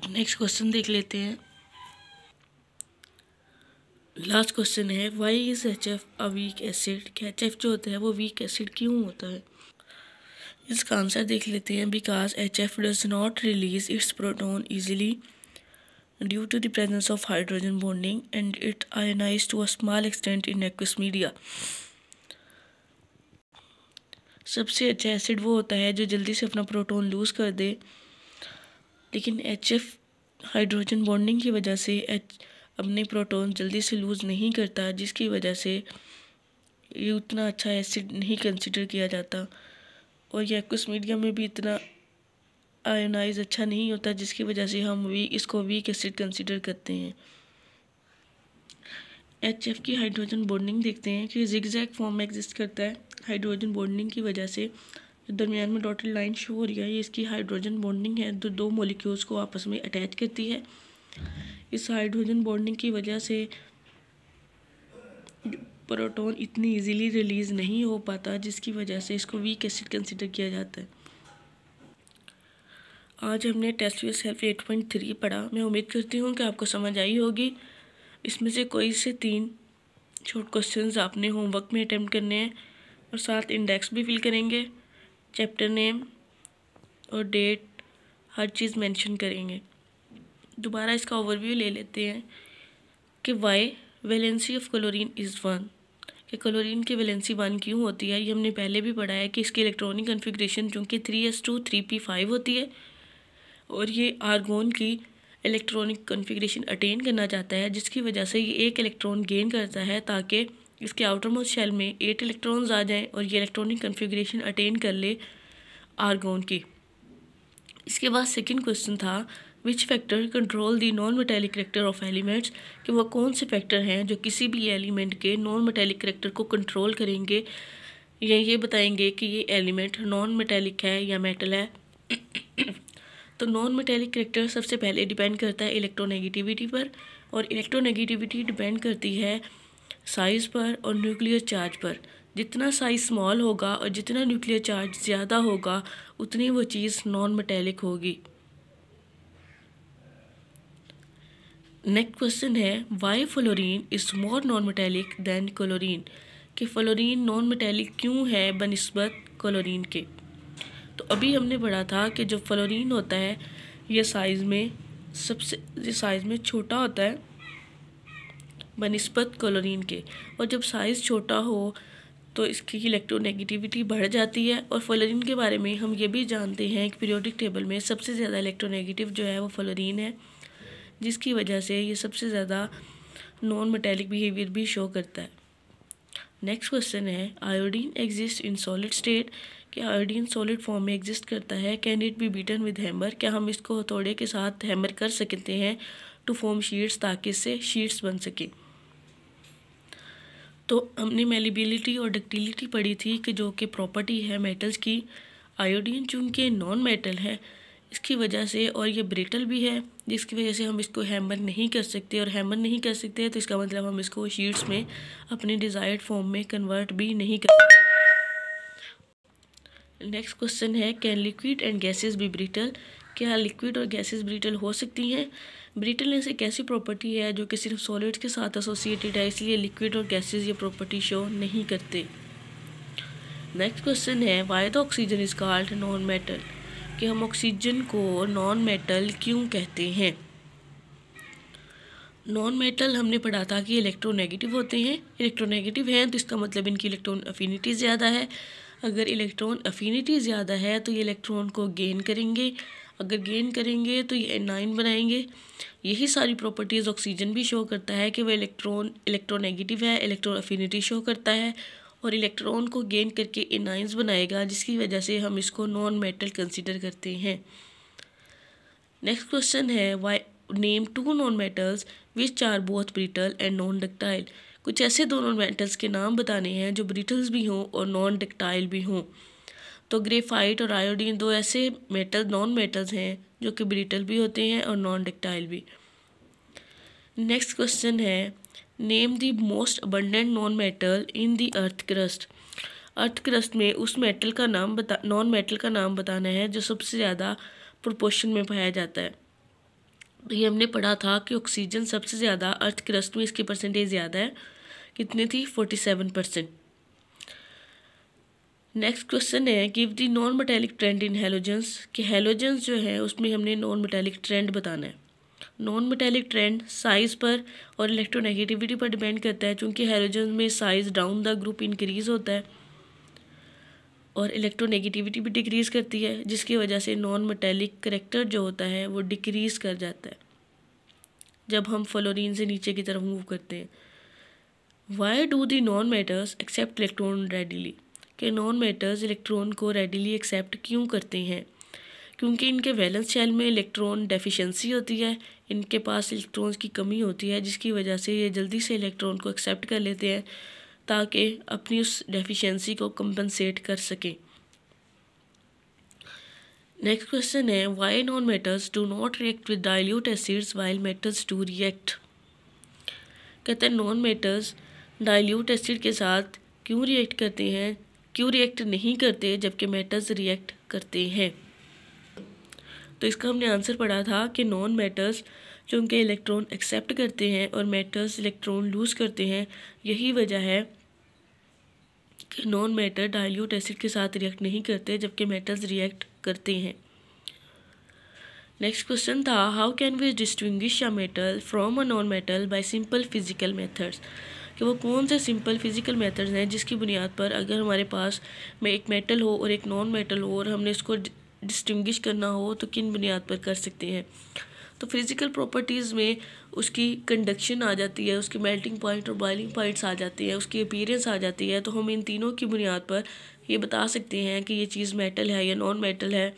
Next question देख लेते हैं। लास्ट क्वेश्चन है, why is HF a weak acid. कि HF जो होता है वो वीक एसिड क्यों होता है। इसका आंसर देख लेते हैं। Because HF does not release its proton easily due to the presence of hydrogen bonding and it ionize to a small extent in aqueous media. सबसे अच्छा एसिड वो होता है जो जल्दी से अपना प्रोटोन लूज कर दे, लेकिन HF हाइड्रोजन बॉन्डिंग की वजह से अपने प्रोटोन जल्दी से लूज़ नहीं करता, जिसकी वजह से ये उतना अच्छा एसिड नहीं कंसिडर किया जाता। और ये एक्वस मीडियम में भी इतना आयोनाइज अच्छा नहीं होता, जिसकी वजह से हम इसको वीक एसिड कंसिडर करते हैं। HF की हाइड्रोजन बॉन्डिंग देखते हैं कि जिगजैग फॉर्म में एग्जिस्ट करता है। हाइड्रोजन बॉन्डिंग की वजह से जो दरमियान में डॉटेड लाइन शो हो रही है, ये इसकी हाइड्रोजन बॉन्डिंग है, जो दो मॉलिक्यूल्स को आपस में अटैच करती है। इस हाइड्रोजन बॉन्डिंग की वजह से प्रोटॉन इतनी इजीली रिलीज नहीं हो पाता, जिसकी वजह से इसको वीक एसिड कंसिडर किया जाता है। आज हमने टेस्ट योर सेल्फ 8.3 पढ़ा। मैं उम्मीद करती हूँ कि आपको समझ आई होगी। इसमें से कोई से 3 शॉर्ट क्वेश्चंस आपने होमवर्क में अटेम्प्ट करने हैं और साथ इंडेक्स भी फिल करेंगे, चैप्टर नेम और डेट हर चीज़ मेंशन करेंगे। दोबारा इसका ओवरव्यू ले लेते हैं कि why valency of chlorine is 1। कि क्लोरीन की वैलेंसी 1 क्यों होती है। ये हमने पहले भी पढ़ा है कि इसकी इलेक्ट्रॉनिक कन्फिग्रेशन चूँकि 3s2 3p5 होती है और ये आर्गोन की इलेक्ट्रॉनिक कन्फिग्रेशन अटेन करना चाहता है, जिसकी वजह से ये 1 इलेक्ट्रॉन गेन करता है ताकि इसके आउटर मोस्ट शेल में 8 इलेक्ट्रॉन्स आ जाएं और ये इलेक्ट्रॉनिक कन्फिग्रेशन अटेन कर ले आर्गोन की। इसके बाद सेकंड क्वेश्चन था which factor control the non metallic character of elements. कि वो कौन से फैक्टर हैं जो किसी भी एलिमेंट के नॉन मेटेलिक करेक्टर को कंट्रोल करेंगे या ये बताएंगे कि ये एलिमेंट नॉन मेटेलिक है या मेटल है। तो नॉन मेटेलिक करेक्टर सबसे पहले डिपेंड करता है इलेक्ट्रोनेगेटिविटी पर, और इलेक्ट्रोनेगेटिविटी डिपेंड करती है साइज़ पर और न्यूक्लियर चार्ज पर। जितना साइज़ स्मॉल होगा और जितना न्यूक्लियर चार्ज ज़्यादा होगा उतनी वो चीज़ नॉन मेटेलिक होगी। नेक्स्ट क्वेश्चन है why fluorine is more non metallic than chlorine. कि फ्लोरीन नॉन मेटेलिक क्यों है बनिस्बत क्लोरीन के। तो अभी हमने पढ़ा था कि जो फ्लोरीन होता है ये साइज़ में छोटा होता है बनिस्बत क्लोरीन के, और जब साइज़ छोटा हो तो इसकी इलेक्ट्रोनेगेटिविटी बढ़ जाती है। और फ्लोरीन के बारे में हम ये भी जानते हैं कि पीरियोडिक टेबल में सबसे ज़्यादा इलेक्ट्रोनेगेटिव जो है वो फ्लोरीन है, जिसकी वजह से ये सबसे ज़्यादा नॉन मेटेलिक बिहेवियर भी शो करता है। नेक्स्ट क्वेश्चन है iodine exist in solid state. कि आयोडीन सॉलिड फॉर्म में एग्जिस्ट करता है। Can it be beaten with hammer. क्या हम इसको हथौड़े के साथ हैमर कर सकते हैं टू फॉर्म शीट्स, ताकि इससे शीट्स बन सके। तो हमने मेलिबिलिटी और डक्टिलिटी पढ़ी थी कि जो कि प्रॉपर्टी है मेटल्स की। आयोडीन चूँकि नॉन मेटल है इसकी वजह से, और ये ब्रिटल भी है, जिसकी वजह से हम इसको हैमर नहीं कर सकते, और हैमर नहीं कर सकते तो इसका मतलब हम इसको शीट्स में अपने डिज़ायर्ड फॉर्म में कन्वर्ट भी नहीं कर सकते। नेक्स्ट क्वेश्चन है can liquid and gases be brittle. क्या लिक्विड और गैसेस ब्रिटल हो सकती हैं। ब्रिटलनेस एक ऐसी प्रॉपर्टी है जो कि सिर्फ सॉलिड्स के साथ एसोसिएटेड है, इसलिए लिक्विड और गैसेस ये प्रॉपर्टी शो नहीं करते। नेक्स्ट क्वेश्चन है why the oxygen is called non metal. कि हम ऑक्सीजन को नॉन मेटल क्यों कहते हैं। नॉन मेटल हमने पढ़ा था कि इलेक्ट्रोनेगेटिव होते हैं। इलेक्ट्रोनेगेटिव हैं तो इसका मतलब इनकी इलेक्ट्रॉन अफिनिटी ज़्यादा है। अगर इलेक्ट्रॉन अफिनिटी ज़्यादा है तो ये इलेक्ट्रॉन को गेन करेंगे, अगर गेन करेंगे तो ये एनाइन बनाएंगे। यही सारी प्रॉपर्टीज़ ऑक्सीजन भी शो करता है कि वह इलेक्ट्रोनेगेटिव है, इलेक्ट्रॉन अफिनिटी शो करता है और इलेक्ट्रॉन को गेन करके एनाइंस बनाएगा, जिसकी वजह से हम इसको नॉन मेटल कंसिडर करते हैं। नेक्स्ट क्वेश्चन है why name 2 non metals which are both brittle and non ductile. कुछ ऐसे दो नॉन मेटल्स के नाम बताने हैं जो ब्रिटल्स भी हों और नॉन डक्टाइल भी हों। तो ग्रेफाइट और आयोडीन दो ऐसे नॉन मेटल्स हैं जो कि ब्रिटल भी होते हैं और नॉन डक्टाइल भी। नेक्स्ट क्वेश्चन है name the most abundant non metal in the earth crust. Earth crust में उस मेटल का नाम नॉन मेटल का नाम बताना है जो सबसे ज़्यादा प्रोपोर्शन में पाया जाता है। तो ये हमने पढ़ा था कि ऑक्सीजन सबसे ज़्यादा अर्थ क्रस्ट में इसकी परसेंटेज ज़्यादा है, कितनी थी 47%। नेक्स्ट क्वेश्चन है give the non metallic trend in halogens, कि हैलोजेंस जो है उसमें हमने नॉन मेटेलिक ट्रेंड बताना है। नॉन मेटेलिक ट्रेंड साइज़ पर और इलेक्ट्रोनेगेटिविटी पर डिपेंड करता है, चूँकि हैलोजेंस में size down the group increase होता है और इलेक्ट्रोनेगेटिविटी भी डिक्रीज़ करती है, जिसकी वजह से नॉन मेटेलिक करेक्टर जो होता है वो डिक्रीज़ कर जाता है जब हम फ्लोरीन से नीचे की तरफ मूव करते हैं। Why do the non metals accept electron readily, कि नॉन मैटर्स इलेक्ट्रॉन को रेडिली एक्सेप्ट क्यों करते हैं? क्योंकि इनके वैलेंस शेल में इलेक्ट्रॉन डेफिशिएंसी होती है, इनके पास इलेक्ट्रॉन्स की कमी होती है, जिसकी वजह से ये जल्दी से इलेक्ट्रॉन को एक्सेप्ट कर लेते हैं ताकि अपनी उस डेफिशिएंसी को कंपनसेट कर सकें। नेक्स्ट क्वेश्चन है why non metals do not react with dilute acids while metals do react, कहते हैं नॉन मेटल्स डाइल्यूट एसिड के साथ क्यों रिएक्ट करते हैं, क्यों रिएक्ट नहीं करते जबकि मेटल्स रिएक्ट करते हैं। तो इसका हमने आंसर पढ़ा था कि नॉन मेटल्स जो उनके इलेक्ट्रॉन एक्सेप्ट करते हैं और मेटल्स इलेक्ट्रॉन लूज़ करते हैं, यही वजह है कि नॉन मेटल डाइल्यूट एसिड के साथ रिएक्ट नहीं करते जबकि मेटल्स रिएक्ट करते हैं। नेक्स्ट क्वेश्चन था how can we distinguish a metal from a non metal by simple physical methods, कि वो कौन से सिंपल फिजिकल मेथड्स हैं जिसकी बुनियाद पर अगर हमारे पास में एक मेटल हो और एक नॉन मेटल हो और हमने इसको डिस्टिंग्विश करना हो तो किन बुनियाद पर कर सकते हैं। तो फिज़िकल प्रॉपर्टीज़ में उसकी कंडक्शन आ जाती है, उसकी मेल्टिंग पॉइंट और बॉइलिंग पॉइंट्स आ जाती है, उसकी अपीयरेंस आ जाती है। तो हम इन तीनों की बुनियाद पर ये बता सकते हैं कि ये चीज़ मेटल है या नॉन मेटल है।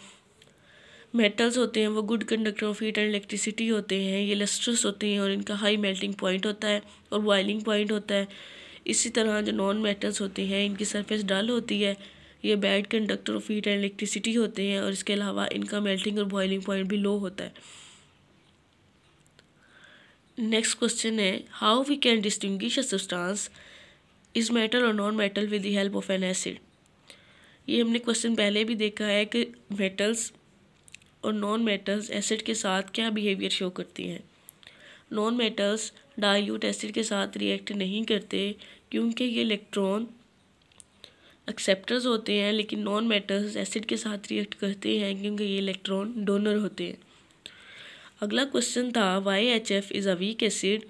मेटल्स होते हैं वो good conductor of heat and electricity होते हैं, ये लस्ट्रस होते हैं और इनका हाई मेल्टिंग पॉइंट होता है और बॉइलिंग पॉइंट होता है। इसी तरह जो नॉन मेटल्स होते हैं इनकी सरफेस डल होती है, ये bad conductor of heat and electricity होते हैं और इसके अलावा इनका मेल्टिंग और बॉइलिंग पॉइंट भी लो होता है। नेक्स्ट क्वेश्चन है how we can distinguish a substance is metal और non metal with the help of an acid. ये हमने क्वेश्चन पहले भी देखा है कि मेटल्स और नॉन मेटल्स एसिड के साथ क्या बिहेवियर शो करती हैं। नॉन मेटल्स डाइल्यूट एसिड के साथ रिएक्ट नहीं करते क्योंकि ये इलेक्ट्रॉन एक्सेप्टर्स होते हैं, लेकिन नॉन मेटल्स एसिड के साथ रिएक्ट करते हैं क्योंकि ये इलेक्ट्रॉन डोनर होते हैं। अगला क्वेश्चन था YHF is a weak acid,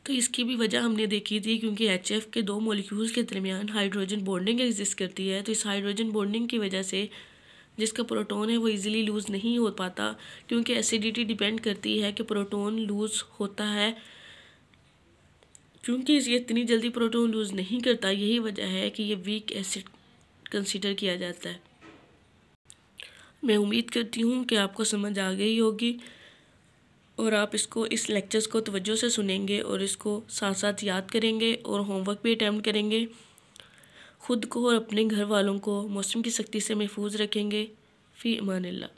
तो इसकी भी वजह हमने देखी थी क्योंकि HF के दो मॉलिक्यूल्स के दरमियान हाइड्रोजन बॉन्डिंग एग्जिस्ट करती है। तो इस हाइड्रोजन बॉन्डिंग की वजह से जिसका प्रोटॉन है वो इजीली लूज़ नहीं हो पाता, क्योंकि एसिडिटी डिपेंड करती है कि प्रोटॉन लूज़ होता है। क्योंकि ये इतनी जल्दी प्रोटॉन लूज़ नहीं करता, यही वजह है कि ये वीक एसिड कंसीडर किया जाता है। मैं उम्मीद करती हूँ कि आपको समझ आ गई होगी और आप इस लेक्चर्स को तवज्जो से सुनेंगे और इसको साथ साथ याद करेंगे और होमवर्क भी अटेम्प्ट करेंगे। ख़ुद को और अपने घर वालों को मौसम की सख्ती से महफूज रखेंगे। फ़ी अमानिल्लाह।